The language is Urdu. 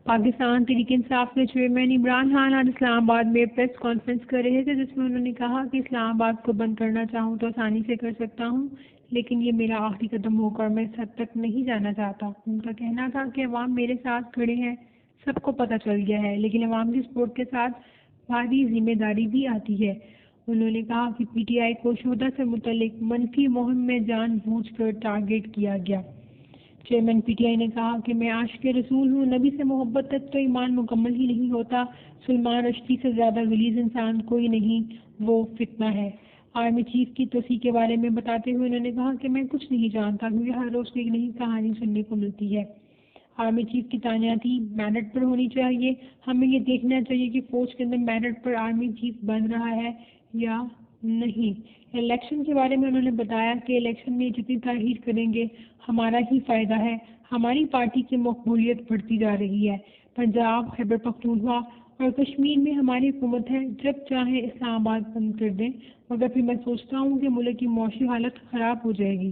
پاکستان تحریک انصاف کے چیئرمین عمران خان آج اسلام آباد میں پریس کانفرنس کر رہے تھے، جس میں انہوں نے کہا کہ اسلام آباد کو بند کرنا چاہوں تو آسانی سے کر سکتا ہوں، لیکن یہ میرا آخری قدم ہوگا اور میں اس حد تک نہیں جانا چاہتا۔ ان کا کہنا تھا کہ عوام میرے ساتھ کھڑے ہیں، سب کو پتہ چل گیا ہے، لیکن عوام کی سپورٹ کے ساتھ بھاری ذمہ داری بھی آتی ہے۔ انہوں نے کہا کہ پی ٹی آئی کو شہدا سے متعلق منفی مہم میں جان بوجھ کر ٹارگیٹ کیا گیا۔ چیئرمین پی ٹی آئی نے کہا کہ میں عاشق رسول ہوں، نبی سے محبت تک تو ایمان مکمل ہی نہیں ہوتا۔ سلمان رشدی سے زیادہ غلیظ انسان کوئی نہیں، وہ فتنہ ہے۔ آرمی چیف کی توسیع کے بارے میں بتاتے ہوئے انہوں نے کہا کہ میں کچھ نہیں جانتا، کیونکہ ہر روز ایک نئی کہانی سننے کو ملتی ہے۔ آرمی چیف کی تعیناتی میرٹ پر ہونی چاہیے۔ ہمیں یہ دیکھنا چاہیے کہ فوج کے اندر میرٹ پر آرمی چیف بن رہا ہے یا نہیں۔ الیکشن کے بارے میں انہوں نے بتایا کہ الیکشن میں جتنی تاخیر کریں گے ہمارا ہی فائدہ ہے۔ ہماری پارٹی کی مقبولیت بڑھتی جا رہی ہے۔ پنجاب، خیبر پختونخوا اور کشمیر میں ہماری حکومت ہے، جب چاہیں اسلام آباد بند کر دیں، مگر پھر میں سوچتا ہوں کہ ملک کی معاشی حالت خراب ہو جائے گی۔